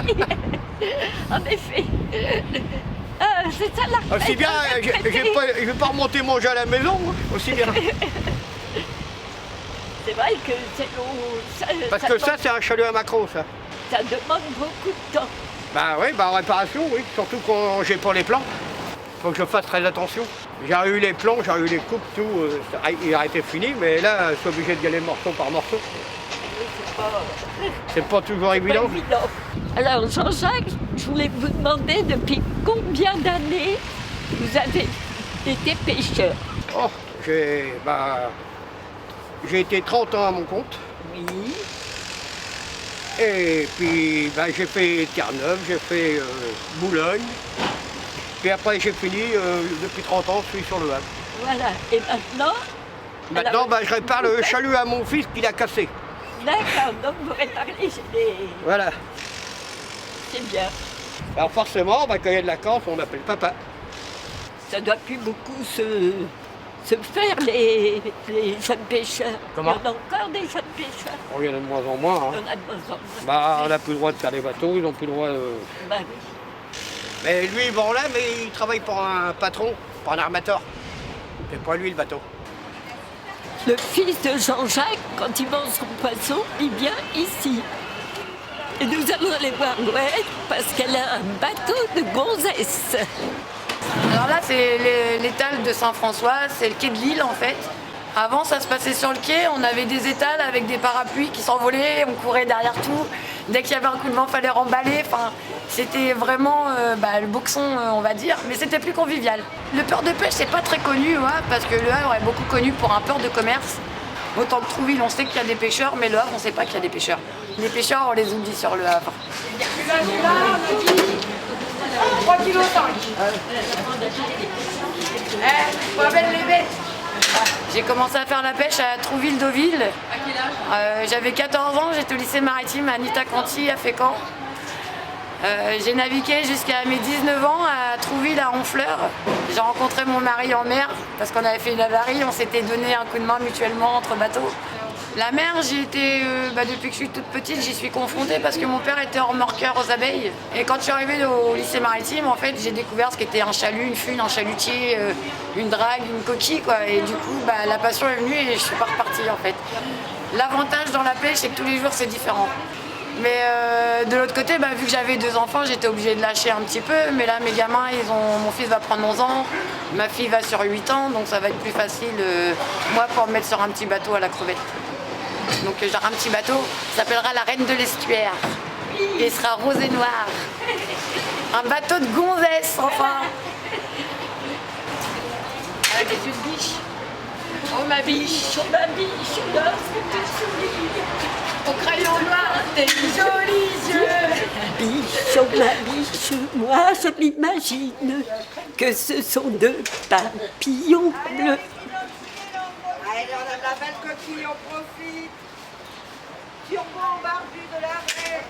Oui, en effet. C'est ça la Aussi bien, je vais pas remonter manger à la maison, aussi bien. C'est vrai que c'est long. Parce que ça, c'est un chalut à macro, ça. Ça demande beaucoup de temps. Bah oui, bah en réparation, oui. Surtout quand j'ai pas les plans. Faut que je fasse très attention. J'ai eu les plans, j'ai eu les coupes, tout. Il aurait été fini, mais là, je suis obligé d'y aller morceau par morceau. C'est pas toujours évident. Alors Jean-Jacques, je voulais vous demander depuis combien d'années vous avez été pêcheur? Oh, j'ai été 30 ans à mon compte. Oui. Et puis j'ai fait Terre-Neuve, j'ai fait Boulogne. Puis après j'ai fini, depuis 30 ans, je suis sur le Havre. Voilà. Et maintenant? Maintenant, je répare le chalut à mon fils qui l'a cassé. D'accord, donc vous réparez les... Voilà. C'est bien. Alors forcément, quand il y a de la Corse, on m'appelle papa. Ça doit plus beaucoup se faire, les jeunes pêcheurs. Comment? Il y en a encore des jeunes pêcheurs. Oh, il y en a de moins en moins. Hein. Il y en a de moins en moins. On n'a plus le droit de faire des bateaux, ils n'ont plus le droit de... Bah oui. Mais lui, bon là, mais il travaille pour un patron, pour un armateur. C'est pas lui le bateau. Le fils de Jean-Jacques, quand il vend son poisson, il vient ici. Et nous allons aller voir Noël parce qu'elle a un bateau de gonzesse. Alors là, c'est l'étal de Saint-François, c'est le quai de Lille en fait. Avant, ça se passait sur le quai, on avait des étals avec des parapluies qui s'envolaient, on courait derrière tout. Dès qu'il y avait un coup de vent, il fallait remballer. Enfin, c'était vraiment le boxon, on va dire, mais c'était plus convivial. Le port de pêche, c'est pas très connu, parce que Le Havre est beaucoup connu pour un port de commerce. Autant que Trouville, on sait qu'il y a des pêcheurs, mais Le Havre, on sait pas qu'il y a des pêcheurs. Les pêcheurs, on les oublie sur Le Havre. 3 kg 5. Pas belle les bêtes. J'ai commencé à faire la pêche à Trouville-Deauville. À quel âge? J'avais 14 ans, j'étais au lycée maritime à Nitacanti, à Fécamp. J'ai navigué jusqu'à mes 19 ans à Trouville, à Honfleur. J'ai rencontré mon mari en mer parce qu'on avait fait une avarie, on s'était donné un coup de main mutuellement entre bateaux. La mer, j'y étais, depuis que je suis toute petite, j'y suis confrontée parce que mon père était remorqueur aux abeilles. Et quand je suis arrivée au lycée maritime, en fait, j'ai découvert ce qu'était un chalut, une fune, un chalutier, une drague, une coquille, quoi. Et du coup, la passion est venue et je suis pas repartie, en fait. L'avantage dans la pêche, c'est que tous les jours, c'est différent. Mais de l'autre côté, vu que j'avais 2 enfants, j'étais obligée de lâcher un petit peu. Mais là, mes gamins, mon fils va prendre 11 ans, ma fille va sur 8 ans, donc ça va être plus facile, moi, pour me mettre sur un petit bateau à la crevette. Donc genre un petit bateau, ça s'appellera la Reine de l'Estuaire. Et il sera rose et noir. Un bateau de gonzesse, enfin. Avec une biche. Oh ma biche, lorsque tu souris. Au crayon noir, tes jolis yeux. Biche, oh ma biche, moi je m'imagine que ce sont 2 papillons bleus. Allez, on a la belle coquille, on profite. Turbo barbu de la raie.